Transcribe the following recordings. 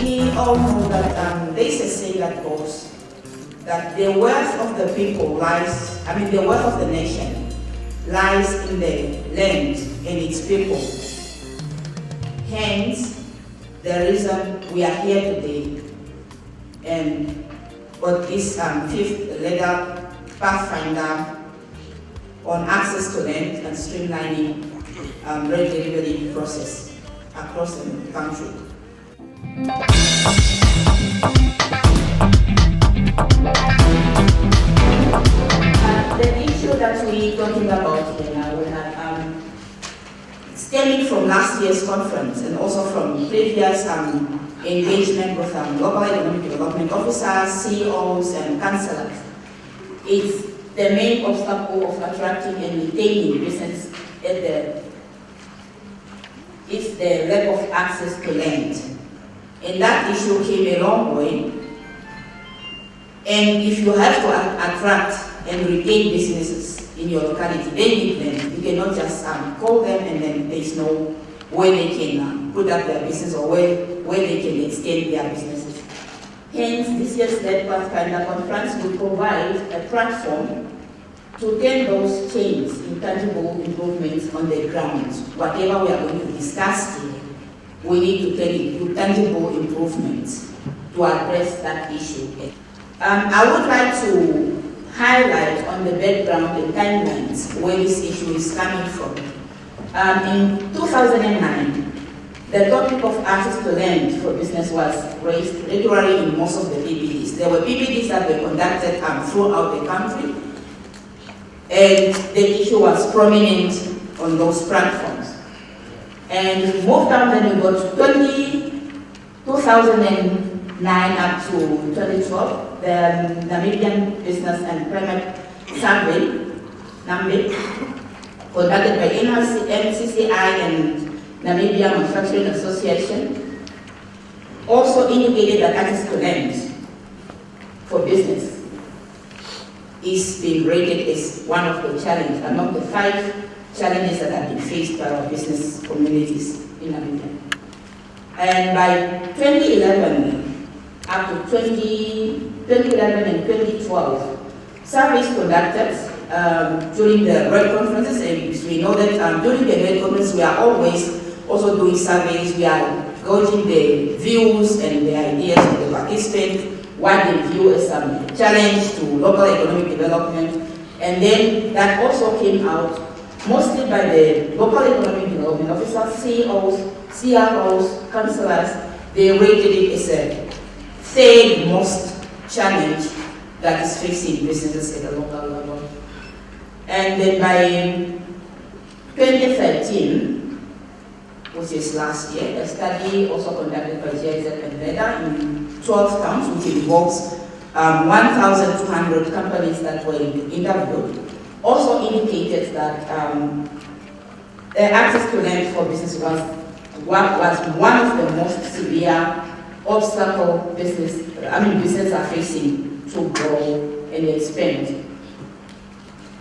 We all know that there's a saying that goes that the wealth of the people lies, the wealth of the nation lies in the land and its people. Hence, the reason we are here today and what this fifth legal pathfinder on access to land and streamlining rate delivery process across the country. The issue that we're talking about here now, stemming from last year's conference and also from previous engagement with local economic development officers, CEOs, and councillors, is the main obstacle of attracting and retaining business is the lack of access to land. And that issue came a long way. And if you have to attract and retain businesses in your locality, they need land. You cannot just call them and then there's no where they can put up their business or where they can extend their businesses. Hence, this year's Lead Pathfinder Conference will provide a platform to turn those change in tangible improvements on the ground. Whatever we are going to discuss here, we need to turn it into tangible improvements to address that issue. I would like to highlight on the background and timelines where this issue is coming from. In 2009, the topic of access to land for business was raised regularly in most of the PPDs. There were PPDs that were conducted throughout the country, and the issue was prominent on those platforms. And we moved down, then we got to 2009 up to 2012, the Namibian Business and Climate Survey, NAMBIC, conducted by NCCI and Namibia Manufacturing Association, also indicated that access to land for business is being rated as one of the challenges, among the 5 challenges that have been faced by our business communities in Namibia. And by 2011, up to 2011 and 2012, surveys conducted during the RED conferences, and we know that during the RED conference we are always also doing surveys. We are gauging the views and the ideas of the participants, what they view as a challenge to local economic development, and then that also came out mostly by the local economic development officers, CEOs, CROs, councillors. They rated it as a third most challenge that is facing businesses at the local level. And then by 2013, which is last year, a study also conducted by GIZ and VEDA in 12 towns, which involves 1,200 companies that were interviewed, also indicated that the access to land for business was one of the most severe obstacle businesses are facing to grow and expand.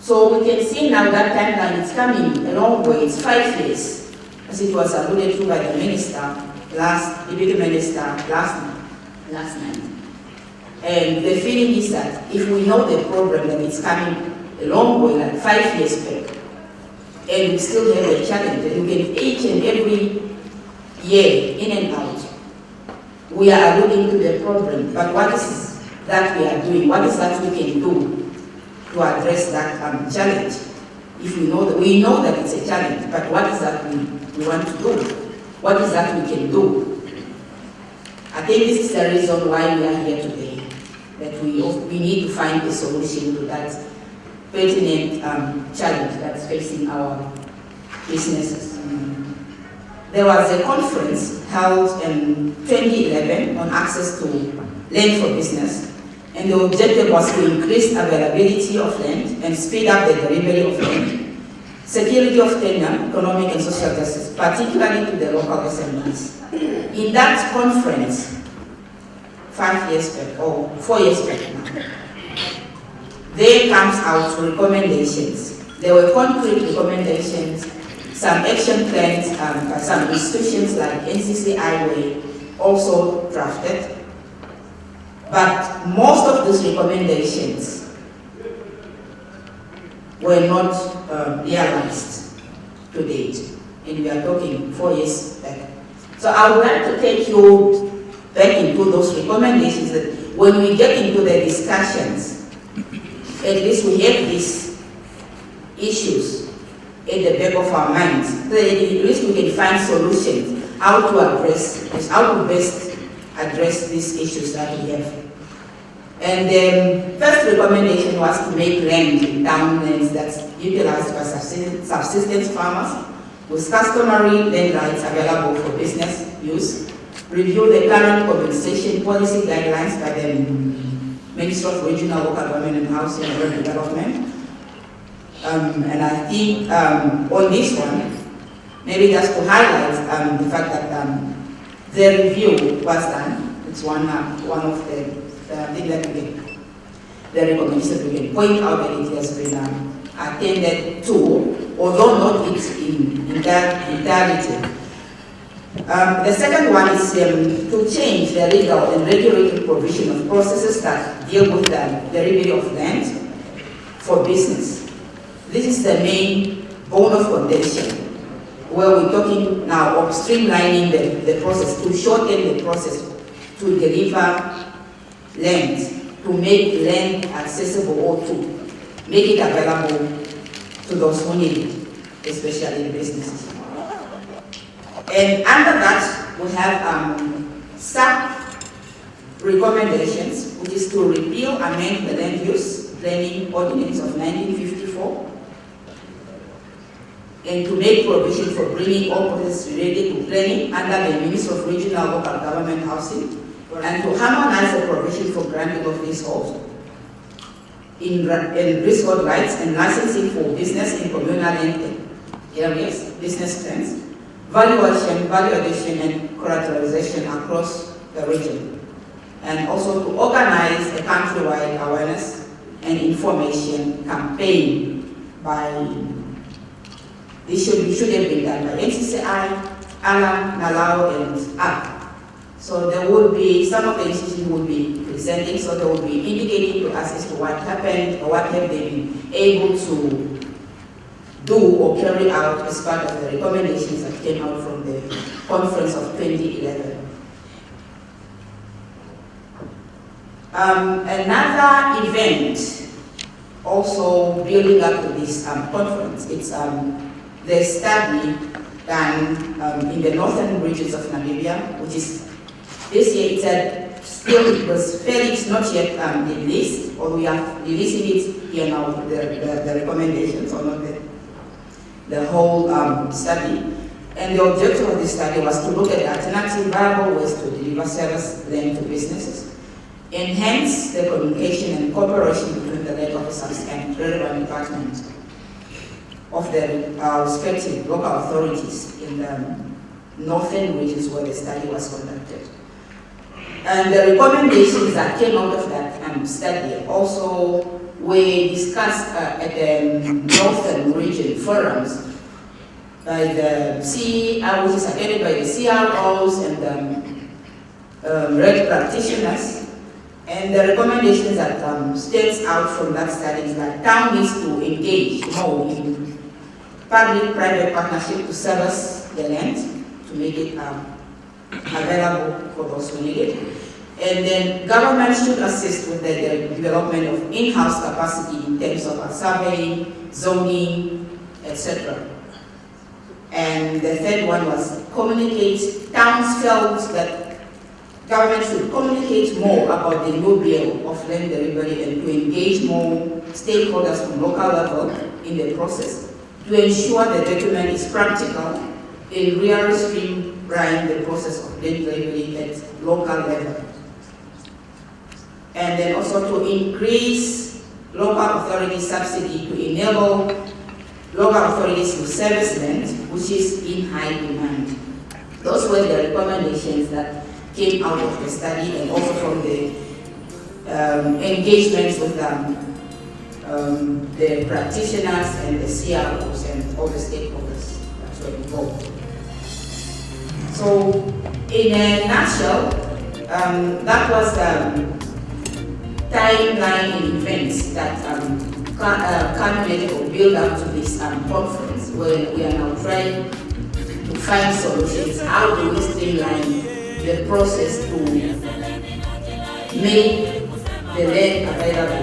So we can see now that timeline is coming a long way. It's 5 years, as it was alluded to by the deputy minister last night. And the feeling is that if we know the problem, that it's coming a long way, like 5 years back, and we still have a challenge, and we can each and every year, in and out, we are alluding to the problem, but what is that we are doing? What is that we can do to address that challenge? If we know that it's a challenge, but what is that we want to do? What is that we can do? I think this is the reason why we are here today, that we need to find a solution to that pertinent challenge that's facing our businesses. There was a conference held in 2011 on access to land for business, and the objective was to increase availability of land and speed up the delivery of land, security of tenure, economic and social justice, particularly to the local SMEs. In that conference, 5 years back, or 4 years back now, there comes out recommendations. There were concrete recommendations, some action plans by some institutions like NCCI were also drafted, but most of these recommendations were not realized to date, and we are talking 4 years back. So I would like to take you back into those recommendations that when we get into the discussions, at least we have these issues at the back of our minds, so that at least we can find solutions, how to address this, how to best address these issues that we have. And the first recommendation was to make land in townlands that's utilized by subsistence farmers with customary land rights available for business use, review the current compensation policy guidelines by the Ministry of Regional Local Government and Housing and Urban Development. And I think on this one, maybe just to highlight the fact that the review was done. It's one of the things that the recommendations we can point out that it has been attended to, although not in entirety. The second one is to change the legal and regulatory provision of processes that deal with the delivery of land for business. This is the main bone of contention, where we're talking now of streamlining the process, to shorten the process, to deliver land, to make land accessible or to make it available to those who need it, especially businesses. And under that, we have sub-recommendations, which is to repeal, amend the Land Use Planning Ordinance of 1954, and to make provision for bringing all processes related to planning under the Ministry of Regional Local Government Housing, and to harmonize the provision for granting of leasehold in leasehold rights and licensing for business in communal areas, business plans, valuation, and collateralization across the region, and also to organize a countrywide awareness and information campaign by, this should have been done by NCCI, ALAM, NALAO, and AP. So there will be, some of the institutions will be presenting, so they will be indicating to us as to what happened or what have they been able to do or carry out as part of the recommendations that came out from the conference of 2011. Another event also building up to this conference, it's the study done in the northern regions of Namibia, which is this year. It's not yet released, or we are releasing it here now, the recommendations, or not the whole study. And the objective of this study was to look at alternative viable ways to deliver service land to businesses, enhance the communication and cooperation between the land officers and relevant departments of the respective local authorities in the northern regions where the study was conducted. And the recommendations that came out of that study also were discussed at the northern region forums by the which is attended by the CROs and the RED practitioners. And the recommendations that stands out from that study is that town needs to engage more in public-private partnership to service the land, to make it available for those who need it. And then government should assist with the development of in-house capacity in terms of surveying, zoning, etc. And the third one was communicate. Towns felt that government should communicate more about the new bill of land delivery and to engage more stakeholders from local level in the process to ensure the document is practical and really streamline the process of land delivery at local level. And then also to increase local authority subsidy to enable local authorities to service land, which is in high demand. Those were the recommendations that came out of the study, and also from the engagements with the practitioners and the CROs and all the stakeholders that were involved. So In a nutshell, that was timeline and events that culminated or build up to this conference, where we are now trying to find solutions. How do we streamline the process to make the land available,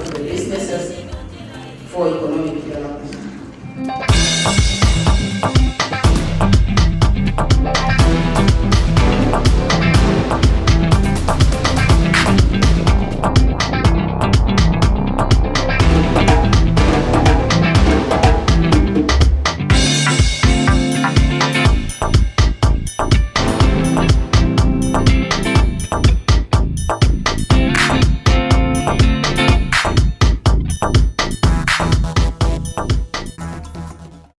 to the businesses for economic development?